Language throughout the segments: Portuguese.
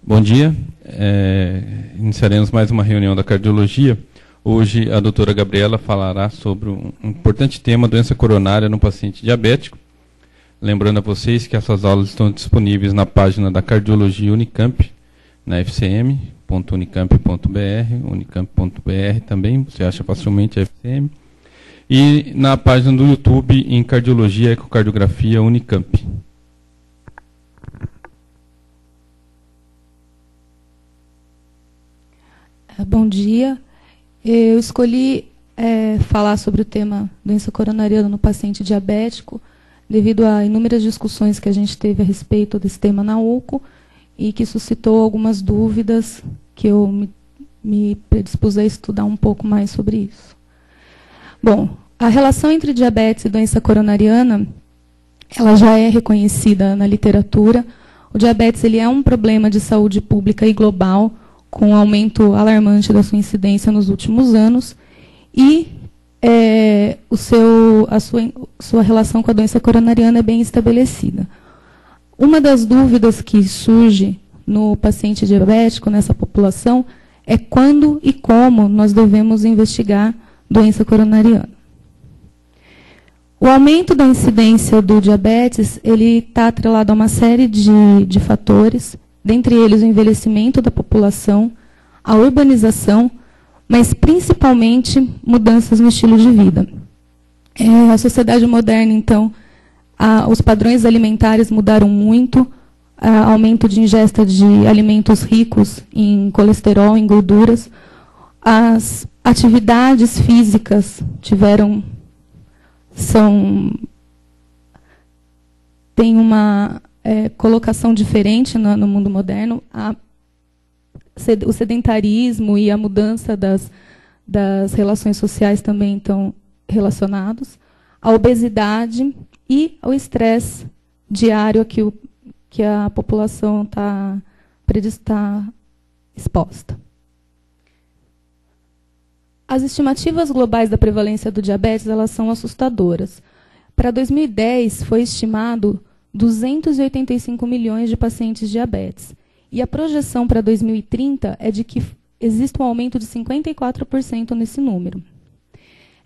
Bom dia. Iniciaremos mais uma reunião da cardiologia. Hoje a doutora Gabriela falará sobre um importante tema, doença coronária no paciente diabético. Lembrando a vocês que essas aulas estão disponíveis na página da Cardiologia Unicamp, na fcm.unicamp.br, unicamp.br também, você acha facilmente a FCM. E na página do YouTube em Cardiologia Ecocardiografia Unicamp. Bom dia. Eu escolhi falar sobre o tema doença coronariana no paciente diabético, devido a inúmeras discussões que a gente teve a respeito desse tema na UCO e que suscitou algumas dúvidas que eu me predispus a estudar um pouco mais sobre isso. Bom, a relação entre diabetes e doença coronariana, ela já é reconhecida na literatura. O diabetes ele é um problema de saúde pública e global, com um aumento alarmante da sua incidência nos últimos anos, e a sua relação com a doença coronariana é bem estabelecida. Uma das dúvidas que surge no paciente diabético, nessa população, é quando e como nós devemos investigar doença coronariana. O aumento da incidência do diabetes ele está atrelado a uma série de fatores, dentre eles o envelhecimento da população, a urbanização, mas principalmente mudanças no estilo de vida. A sociedade moderna, então, os padrões alimentares mudaram muito, aumento de ingesta de alimentos ricos em colesterol, em gorduras, as atividades físicas têm uma colocação diferente no mundo moderno. O sedentarismo e a mudança das relações sociais também estão relacionados. A obesidade e o estresse diário que a população está exposta. As estimativas globais da prevalência do diabetes elas são assustadoras. Para 2010, foi estimado 285 milhões de pacientes diabetes. E a projeção para 2030 é de que existe um aumento de 54% nesse número.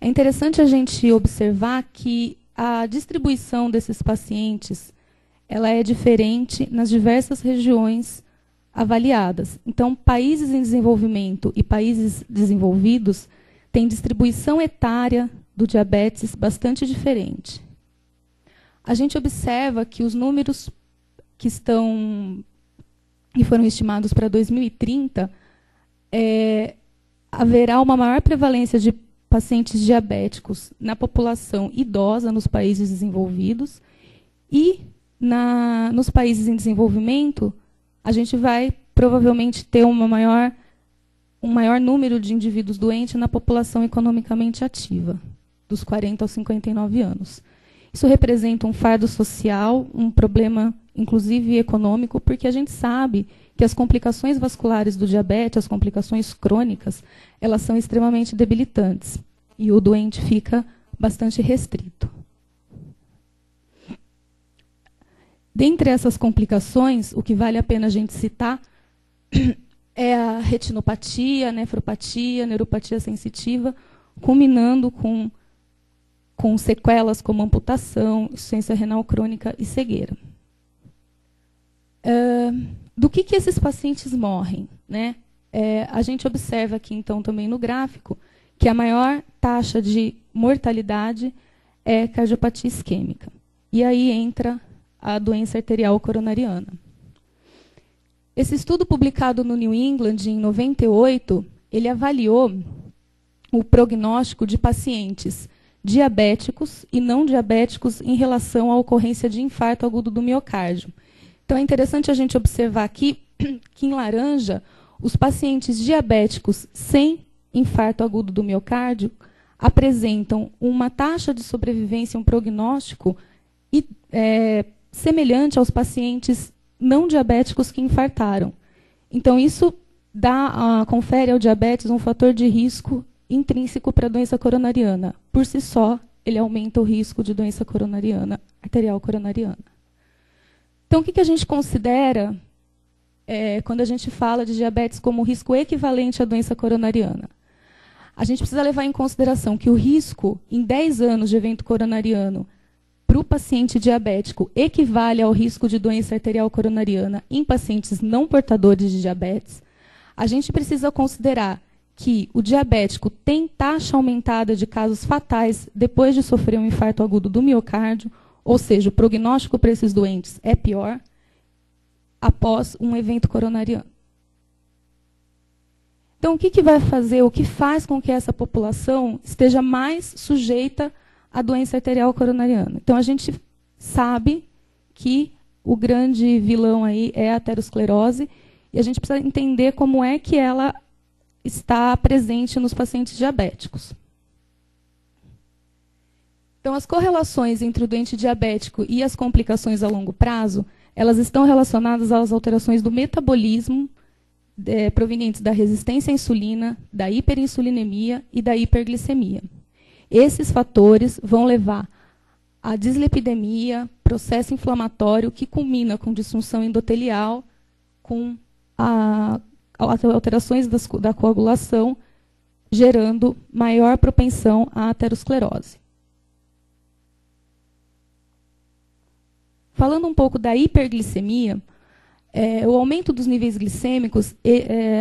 É interessante a gente observar que a distribuição desses pacientes ela é diferente nas diversas regiões avaliadas. Então, países em desenvolvimento e países desenvolvidos têm distribuição etária do diabetes bastante diferente. A gente observa que os números que foram estimados para 2030, haverá uma maior prevalência de pacientes diabéticos na população idosa nos países desenvolvidos e nos países em desenvolvimento, a gente vai provavelmente ter um maior número de indivíduos doentes na população economicamente ativa, dos 40 aos 59 anos. Isso representa um fardo social, um problema, inclusive econômico, porque a gente sabe que as complicações vasculares do diabetes, as complicações crônicas, elas são extremamente debilitantes. E o doente fica bastante restrito. Dentre essas complicações, o que vale a pena a gente citar é a retinopatia, a nefropatia, a neuropatia sensitiva, culminando com sequelas como amputação, insuficiência renal crônica e cegueira. Do que esses pacientes morrem, né? A gente observa aqui, então, também no gráfico, que a maior taxa de mortalidade é cardiopatia isquêmica. E aí entra a doença arterial coronariana. Esse estudo publicado no New England em 98, ele avaliou o prognóstico de pacientes diabéticos e não diabéticos em relação à ocorrência de infarto agudo do miocárdio. Então, é interessante a gente observar aqui que, em laranja, os pacientes diabéticos sem infarto agudo do miocárdio apresentam uma taxa de sobrevivência, um prognóstico semelhante aos pacientes não diabéticos que infartaram. Então, isso confere ao diabetes um fator de risco intrínseco para a doença coronariana. Por si só, ele aumenta o risco de doença coronariana, arterial coronariana. Então, o que a gente considera quando a gente fala de diabetes como risco equivalente à doença coronariana. A gente precisa levar em consideração que o risco em 10 anos de evento coronariano para o paciente diabético equivale ao risco de doença arterial coronariana em pacientes não portadores de diabetes. A gente precisa considerar que o diabético tem taxa aumentada de casos fatais depois de sofrer um infarto agudo do miocárdio, ou seja, o prognóstico para esses doentes é pior após um evento coronariano. Então, o que vai fazer, o que faz com que essa população esteja mais sujeita à doença arterial coronariana? Então, a gente sabe que o grande vilão aí é a aterosclerose, e a gente precisa entender como é que ela está presente nos pacientes diabéticos. Então, as correlações entre o doente diabético e as complicações a longo prazo, elas estão relacionadas às alterações do metabolismo provenientes da resistência à insulina, da hiperinsulinemia e da hiperglicemia. Esses fatores vão levar à dislipidemia, processo inflamatório que culmina com disfunção endotelial, com alterações da coagulação, gerando maior propensão à aterosclerose. Falando um pouco da hiperglicemia, o aumento dos níveis glicêmicos,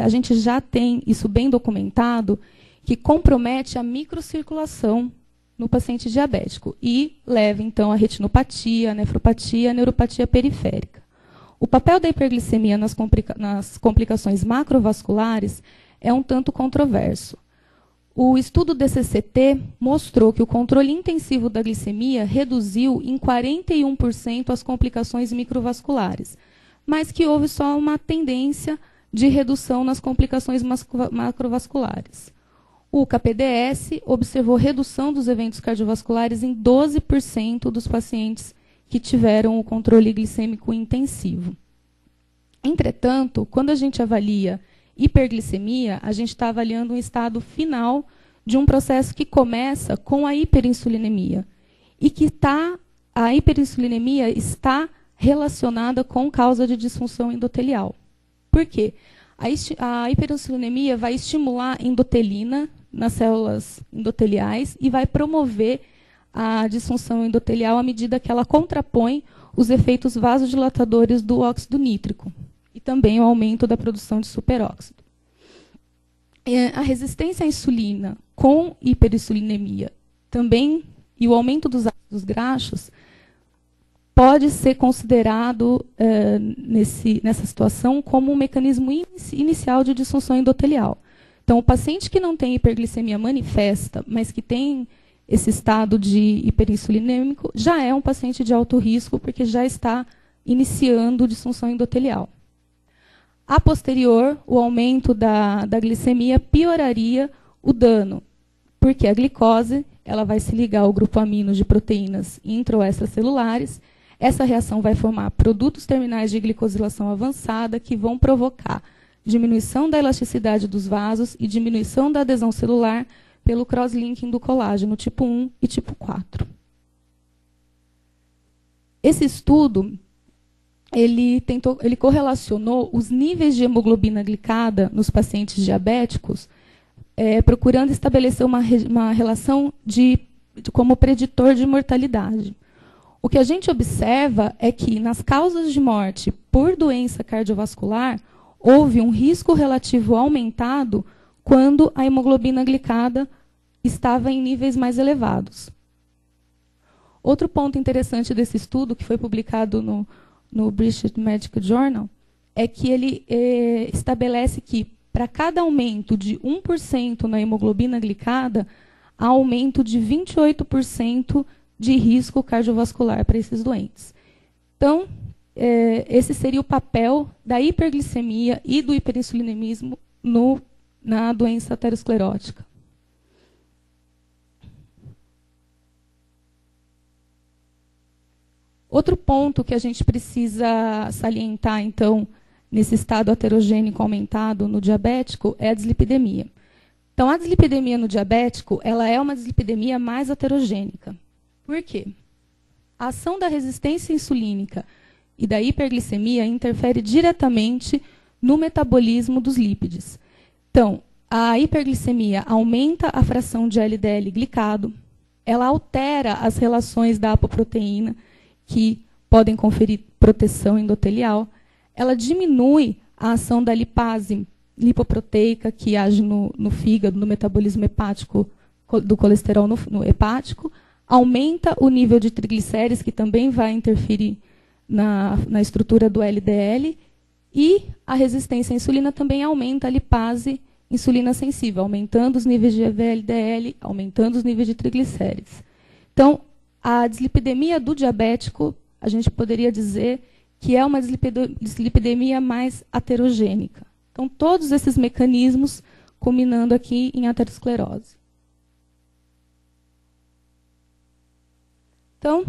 a gente já tem isso bem documentado, que compromete a microcirculação no paciente diabético e leva, então, à retinopatia, à nefropatia, à neuropatia periférica. O papel da hiperglicemia nas complicações macrovasculares é um tanto controverso. O estudo DCCT mostrou que o controle intensivo da glicemia reduziu em 41% as complicações microvasculares, mas que houve só uma tendência de redução nas complicações macrovasculares. O KPDS observou redução dos eventos cardiovasculares em 12% dos pacientes que tiveram o controle glicêmico intensivo. Entretanto, quando a gente avalia hiperglicemia, a gente está avaliando um estado final de um processo que começa com a hiperinsulinemia e que a hiperinsulinemia está relacionada com causa de disfunção endotelial. Por quê? A hiperinsulinemia vai estimular endotelina nas células endoteliais e vai promover a disfunção endotelial à medida que ela contrapõe os efeitos vasodilatadores do óxido nítrico e também o aumento da produção de superóxido. A resistência à insulina com hiperinsulinemia também e o aumento dos ácidos graxos pode ser considerado nessa situação como um mecanismo inicial de disfunção endotelial. Então, o paciente que não tem hiperglicemia manifesta, mas que tem esse estado de hiperinsulinêmico, já é um paciente de alto risco, porque já está iniciando disfunção endotelial. A posterior, o aumento da glicemia pioraria o dano, porque a glicose ela vai se ligar ao grupo amino de proteínas intro- ou extracelulares. Essa reação vai formar produtos terminais de glicosilação avançada que vão provocar diminuição da elasticidade dos vasos e diminuição da adesão celular pelo cross-linking do colágeno tipo 1 e tipo 4. Esse estudo ele correlacionou os níveis de hemoglobina glicada nos pacientes diabéticos, procurando estabelecer uma relação como preditor de mortalidade. O que a gente observa é que, nas causas de morte por doença cardiovascular, houve um risco relativo aumentado quando a hemoglobina glicada estava em níveis mais elevados. Outro ponto interessante desse estudo, que foi publicado no British Medical Journal, é que ele estabelece que, para cada aumento de 1% na hemoglobina glicada, há aumento de 28% de risco cardiovascular para esses doentes. Então, esse seria o papel da hiperglicemia e do hiperinsulinemismo na doença aterosclerótica. Outro ponto que a gente precisa salientar, então, nesse estado aterogênico aumentado no diabético, é a dislipidemia. Então, a dislipidemia no diabético, ela é uma dislipidemia mais aterogênica. Por quê? A ação da resistência insulínica e da hiperglicemia interfere diretamente no metabolismo dos lípides. Então, a hiperglicemia aumenta a fração de LDL glicado, ela altera as relações da apoproteína, que podem conferir proteção endotelial, ela diminui a ação da lipase lipoproteica, que age no fígado, no metabolismo hepático, do colesterol no hepático, aumenta o nível de triglicérides, que também vai interferir na estrutura do LDL, e a resistência à insulina também aumenta a lipase insulina sensível, aumentando os níveis de VLDL, aumentando os níveis de triglicérides. Então, a dislipidemia do diabético, a gente poderia dizer que é uma dislipidemia mais aterogênica. Então, todos esses mecanismos culminando aqui em aterosclerose. Então,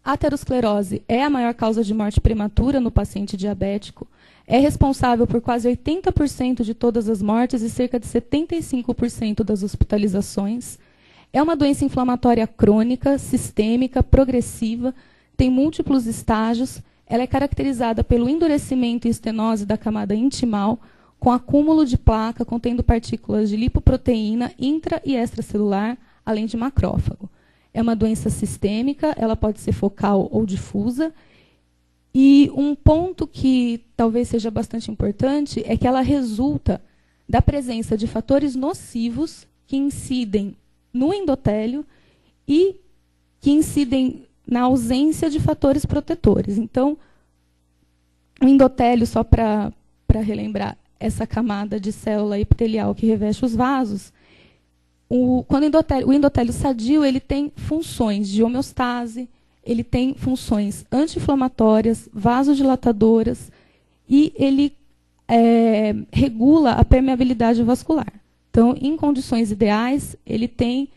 a aterosclerose é a maior causa de morte prematura no paciente diabético, é responsável por quase 80% de todas as mortes e cerca de 75% das hospitalizações. É uma doença inflamatória crônica, sistêmica, progressiva, tem múltiplos estágios. Ela é caracterizada pelo endurecimento e estenose da camada intimal, com acúmulo de placa contendo partículas de lipoproteína intra- e extracelular, além de macrófago. É uma doença sistêmica, ela pode ser focal ou difusa. E um ponto que talvez seja bastante importante é que ela resulta da presença de fatores nocivos que incidem no endotélio e que incidem na ausência de fatores protetores. Então, o endotélio, só para relembrar, essa camada de célula epitelial que reveste os vasos, o endotélio sadio ele tem funções de homeostase, ele tem funções anti-inflamatórias, vasodilatadoras, e ele regula a permeabilidade vascular. Então, em condições ideais, ele tem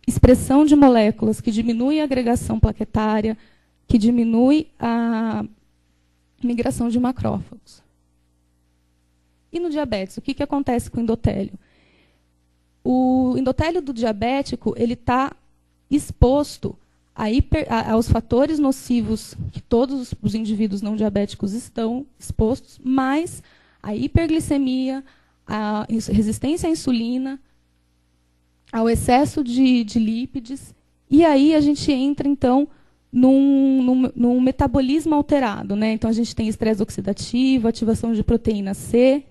expressão de moléculas que diminui a agregação plaquetária, que diminui a migração de macrófagos. E no diabetes, o que acontece com o endotélio? O endotélio do diabético ele está exposto aos fatores nocivos que todos os indivíduos não diabéticos estão expostos, mas a hiperglicemia, a resistência à insulina, ao excesso de lípides, e aí a gente entra, então, num metabolismo alterado, né? Então, a gente tem estresse oxidativo, ativação de proteína C,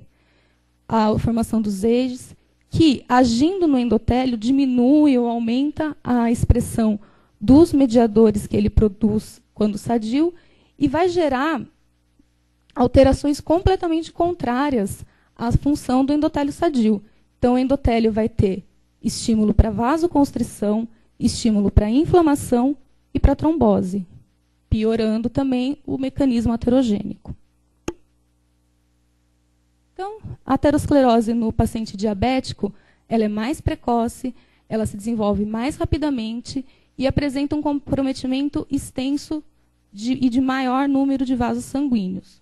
a formação dos EIGs, que, agindo no endotélio, diminui ou aumenta a expressão dos mediadores que ele produz quando sadio e vai gerar alterações completamente contrárias à função do endotélio sadio. Então, o endotélio vai ter estímulo para vasoconstrição, estímulo para inflamação e para trombose, piorando também o mecanismo aterogênico. Então, a aterosclerose no paciente diabético, ela é mais precoce, ela se desenvolve mais rapidamente e apresenta um comprometimento extenso e de maior número de vasos sanguíneos.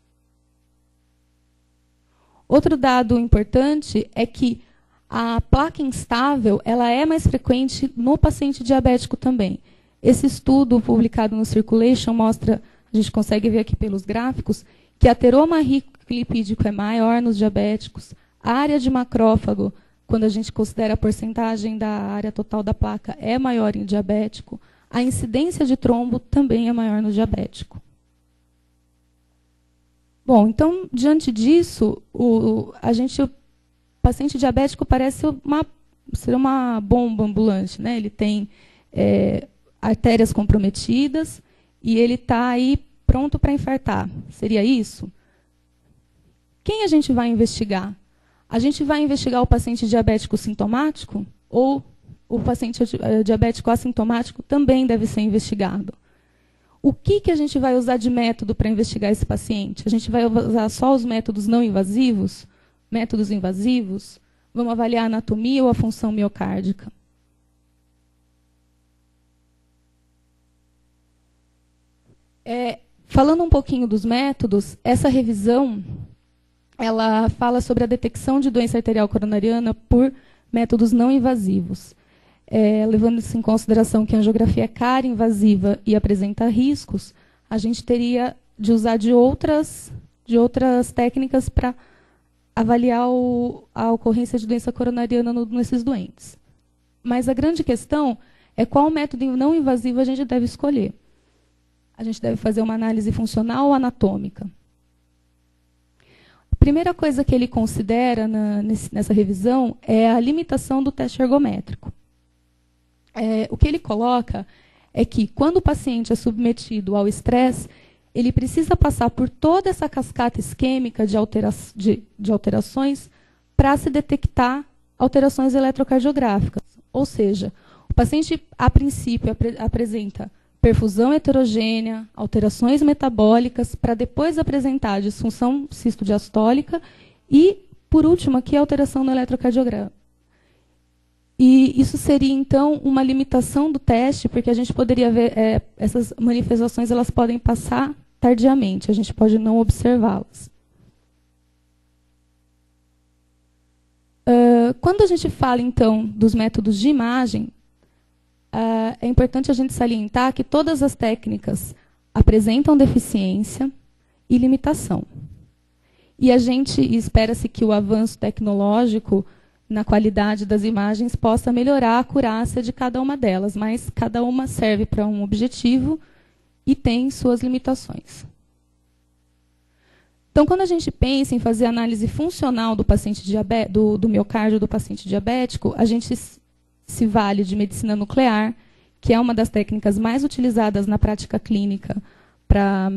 Outro dado importante é que a placa instável ela é mais frequente no paciente diabético também. Esse estudo publicado no Circulation mostra, a gente consegue ver aqui pelos gráficos, que ateroma lipídico é maior nos diabéticos, a área de macrófago, quando a gente considera a porcentagem da área total da placa, é maior em diabético, a incidência de trombo também é maior no diabético. Bom, então, diante disso, o paciente diabético parece ser uma bomba ambulante, né? Ele tem artérias comprometidas e ele está aí pronto para infartar. Seria isso? Quem a gente vai investigar? A gente vai investigar o paciente diabético sintomático ou o paciente diabético assintomático também deve ser investigado? O que a gente vai usar de método para investigar esse paciente? A gente vai usar só os métodos não invasivos? Métodos invasivos? Vamos avaliar a anatomia ou a função miocárdica? Falando um pouquinho dos métodos, essa revisão ela fala sobre a detecção de doença arterial coronariana por métodos não invasivos. Levando-se em consideração que a angiografia é cara, invasiva e apresenta riscos, a gente teria de usar de outras de outras técnicas para avaliar a ocorrência de doença coronariana nesses doentes. Mas a grande questão é qual método não invasivo a gente deve escolher. A gente deve fazer uma análise funcional ou anatômica. A primeira coisa que ele considera nessa revisão é a limitação do teste ergométrico. O que ele coloca é que, quando o paciente é submetido ao estresse, ele precisa passar por toda essa cascata isquêmica de alterações para se detectar alterações eletrocardiográficas. Ou seja, o paciente, a princípio, apresenta perfusão heterogênea, alterações metabólicas, para depois apresentar disfunção cistodiastólica e, por último, aqui, a alteração no eletrocardiograma. E isso seria, então, uma limitação do teste, porque a gente poderia ver essas manifestações, elas podem passar tardiamente, a gente pode não observá-las. Quando a gente fala, então, dos métodos de imagem, é importante a gente salientar que todas as técnicas apresentam deficiência e limitação. E espera-se que o avanço tecnológico na qualidade das imagens possa melhorar a acurácia de cada uma delas, mas cada uma serve para um objetivo e tem suas limitações. Então, quando a gente pensa em fazer análise funcional do paciente do miocárdio do paciente diabético, a gente se vale de medicina nuclear, que é uma das técnicas mais utilizadas na prática clínica para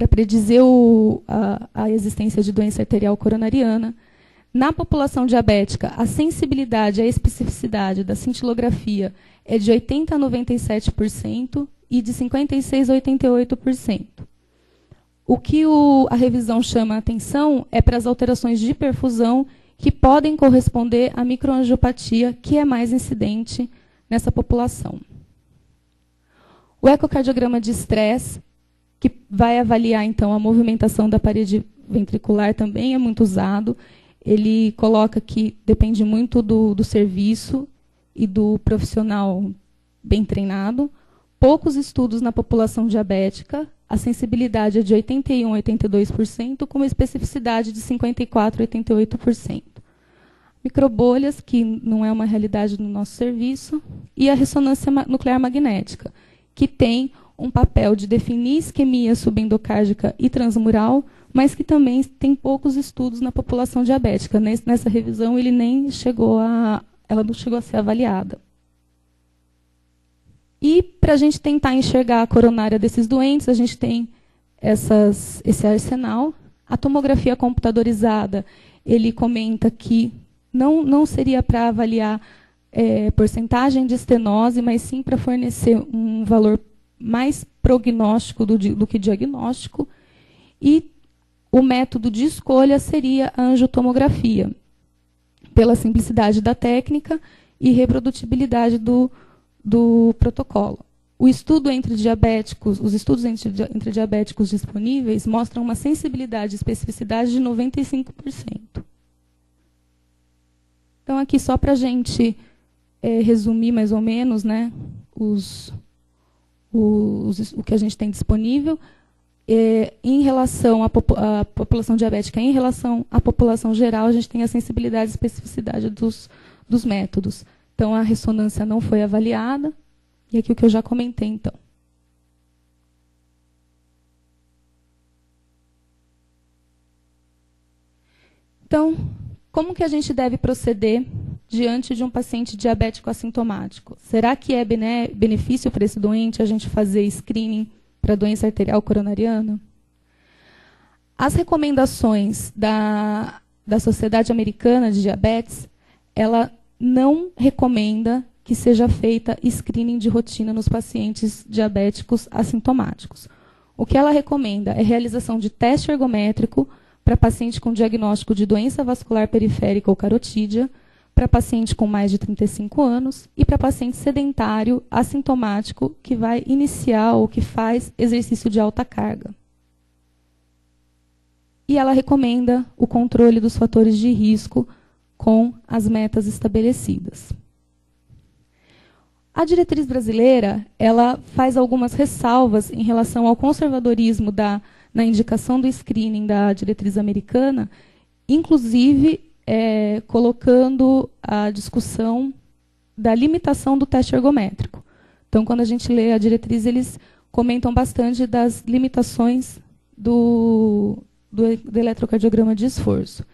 predizer a existência de doença arterial coronariana. Na população diabética, a sensibilidade e a especificidade da cintilografia é de 80% a 97% e de 56% a 88%. O que a revisão chama a atenção é para as alterações de perfusão que podem corresponder à microangiopatia, que é mais incidente nessa população. O ecocardiograma de estresse, que vai avaliar, então, a movimentação da parede ventricular, também é muito usado. Ele coloca que depende muito do serviço e do profissional bem treinado. Poucos estudos na população diabética. A sensibilidade é de 81% a 82%, com uma especificidade de 54% a 88%. Microbolhas, que não é uma realidade no nosso serviço. E a ressonância nuclear magnética, que tem um papel de definir isquemia subendocárdica e transmural, mas que também tem poucos estudos na população diabética. Nessa revisão, ela não chegou a ser avaliada. E, para a gente tentar enxergar a coronária desses doentes, a gente tem esse arsenal. A tomografia computadorizada, ele comenta que não seria para avaliar porcentagem de estenose, mas sim para fornecer um valor mais prognóstico do que diagnóstico. E o método de escolha seria a angiotomografia, pela simplicidade da técnica e reprodutibilidade do protocolo. Os estudos entre diabéticos disponíveis mostram uma sensibilidade e especificidade de 95%. Então, aqui, só para a gente resumir mais ou menos, né, o que a gente tem disponível, em relação à população diabética, em relação à população geral, a gente tem a sensibilidade e especificidade dos métodos. Então, a ressonância não foi avaliada, e aqui o que eu já comentei, então. Então, como que a gente deve proceder diante de um paciente diabético assintomático? Será que é benefício para esse doente a gente fazer screening para doença arterial coronariana? As recomendações da Sociedade Americana de Diabetes, ela não recomenda que seja feita screening de rotina nos pacientes diabéticos assintomáticos. O que ela recomenda é a realização de teste ergométrico para paciente com diagnóstico de doença vascular periférica ou carotídea, para paciente com mais de 35 anos e para paciente sedentário assintomático que vai iniciar ou que faz exercício de alta carga. E ela recomenda o controle dos fatores de risco com as metas estabelecidas. A diretriz brasileira, ela faz algumas ressalvas em relação ao conservadorismo na indicação do screening da diretriz americana, inclusive colocando a discussão da limitação do teste ergométrico. Então, quando a gente lê a diretriz, eles comentam bastante das limitações do eletrocardiograma de esforço.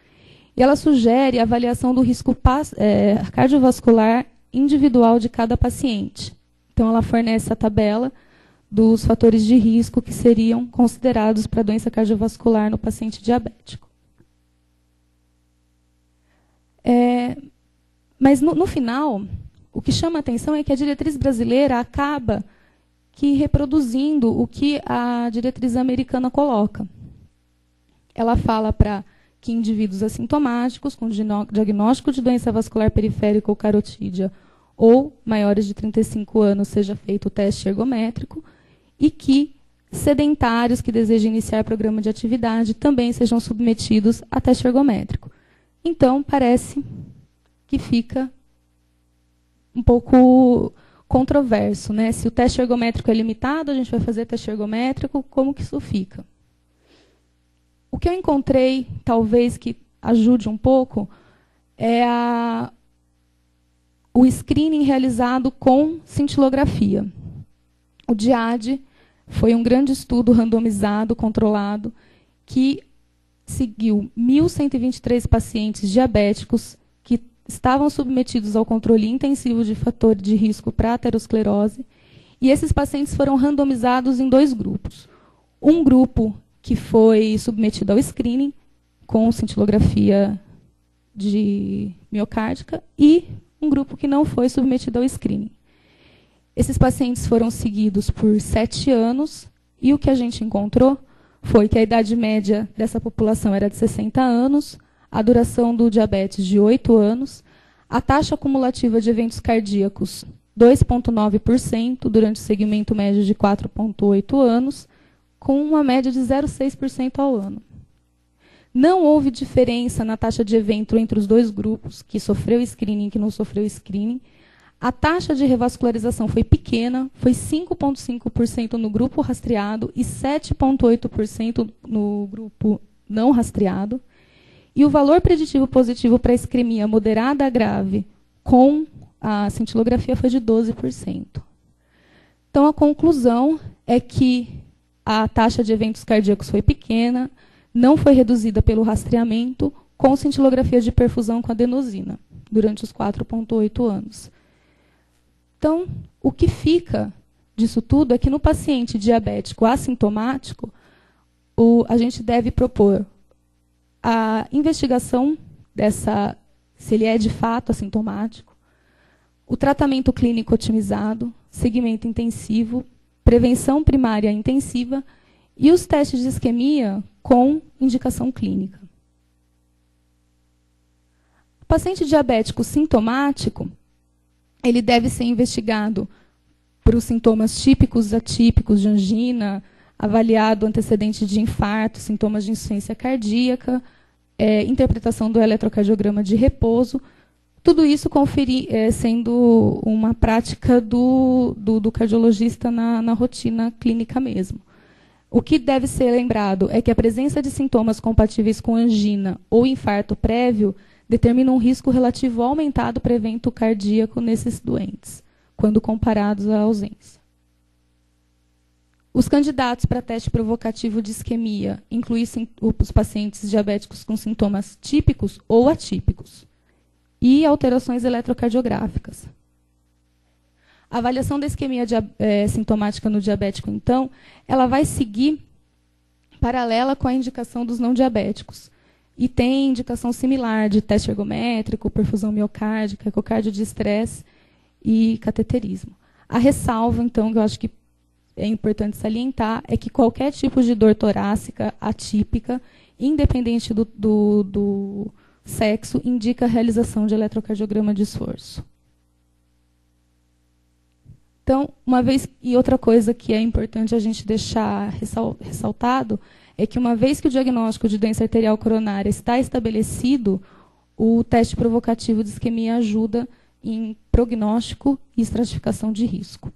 E ela sugere a avaliação do risco cardiovascular individual de cada paciente. Então, ela fornece a tabela dos fatores de risco que seriam considerados para a doença cardiovascular no paciente diabético. Mas, no final, o que chama a atenção é que a diretriz brasileira acaba reproduzindo o que a diretriz americana coloca. Ela fala para que indivíduos assintomáticos com diagnóstico de doença vascular periférica ou carotídea ou maiores de 35 anos seja feito o teste ergométrico e que sedentários que desejem iniciar programa de atividade também sejam submetidos a teste ergométrico. Então, parece que fica um pouco controverso, né? Se o teste ergométrico é limitado, a gente vai fazer teste ergométrico, como que isso fica? O que eu encontrei, talvez que ajude um pouco, é o screening realizado com cintilografia. O DIAD foi um grande estudo randomizado, controlado, que seguiu 1.123 pacientes diabéticos que estavam submetidos ao controle intensivo de fator de risco para aterosclerose, e esses pacientes foram randomizados em 2 grupos. Um grupo que foi submetido ao screening com cintilografia de miocárdica e um grupo que não foi submetido ao screening. Esses pacientes foram seguidos por 7 anos e o que a gente encontrou foi que a idade média dessa população era de 60 anos, a duração do diabetes de 8 anos, a taxa acumulativa de eventos cardíacos 2,9% durante o segmento médio de 4,8 anos, com uma média de 0,6% ao ano. Não houve diferença na taxa de evento entre os 2 grupos, que sofreu screening e que não sofreu screening. A taxa de revascularização foi pequena, foi 5,5% no grupo rastreado e 7,8% no grupo não rastreado. E o valor preditivo positivo para isquemia moderada a grave com a cintilografia foi de 12%. Então, a conclusão é que a taxa de eventos cardíacos foi pequena, não foi reduzida pelo rastreamento com cintilografia de perfusão com adenosina durante os 4,8 anos. Então, o que fica disso tudo é que no paciente diabético assintomático, a gente deve propor a investigação se ele é de fato assintomático, o tratamento clínico otimizado, segmento intensivo, prevenção primária intensiva e os testes de isquemia com indicação clínica. O paciente diabético sintomático, ele deve ser investigado por os sintomas típicos e atípicos de angina, avaliado antecedente de infarto, sintomas de insuficiência cardíaca, interpretação do eletrocardiograma de repouso, tudo isso sendo uma prática do cardiologista na rotina clínica mesmo. O que deve ser lembrado é que a presença de sintomas compatíveis com angina ou infarto prévio determina um risco relativo aumentado para evento cardíaco nesses doentes, quando comparados à ausência. Os candidatos para teste provocativo de isquemia incluem os pacientes diabéticos com sintomas típicos ou atípicos e alterações eletrocardiográficas. A avaliação da isquemia sintomática no diabético, então, ela vai seguir paralela com a indicação dos não diabéticos. E tem indicação similar de teste ergométrico, perfusão miocárdica, ecocárdio de estresse e cateterismo. A ressalva, então, que eu acho que é importante salientar, é que qualquer tipo de dor torácica atípica, independente do sexo, indica a realização de eletrocardiograma de esforço. Então, outra coisa que é importante a gente deixar ressaltado é que uma vez que o diagnóstico de doença arterial coronária está estabelecido, o teste provocativo de isquemia ajuda em prognóstico e estratificação de risco.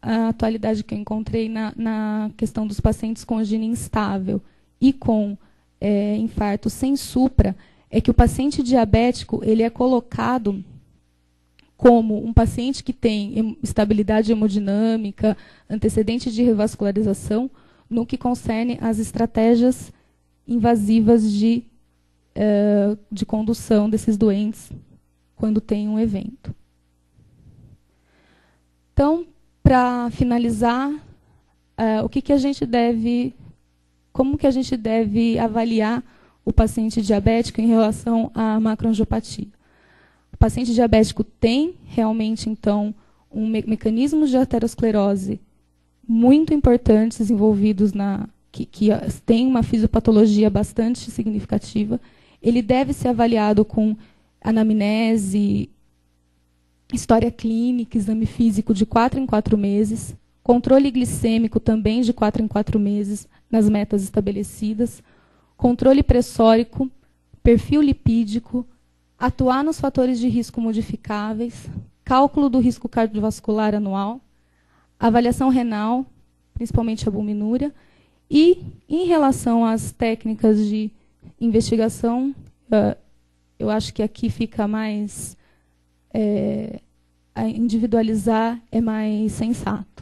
A atualidade que eu encontrei na questão dos pacientes com angina instável e com infarto sem supra é que o paciente diabético ele é colocado como um paciente que tem estabilidade hemodinâmica, antecedente de revascularização, no que concerne às estratégias invasivas de condução desses doentes quando tem um evento. Então, para finalizar, como que a gente deve avaliar o paciente diabético em relação à macroangiopatia? O paciente diabético tem realmente, então, mecanismos de aterosclerose muito importantes envolvidos que tem uma fisiopatologia bastante significativa. Ele deve ser avaliado com anamnese, história clínica, exame físico de 4 em 4 meses, controle glicêmico também de 4 em 4 meses nas metas estabelecidas, controle pressórico, perfil lipídico, atuar nos fatores de risco modificáveis, cálculo do risco cardiovascular anual, avaliação renal, principalmente a bulminúria, e, em relação às técnicas de investigação, eu acho que aqui fica mais... a individualizar é mais sensato.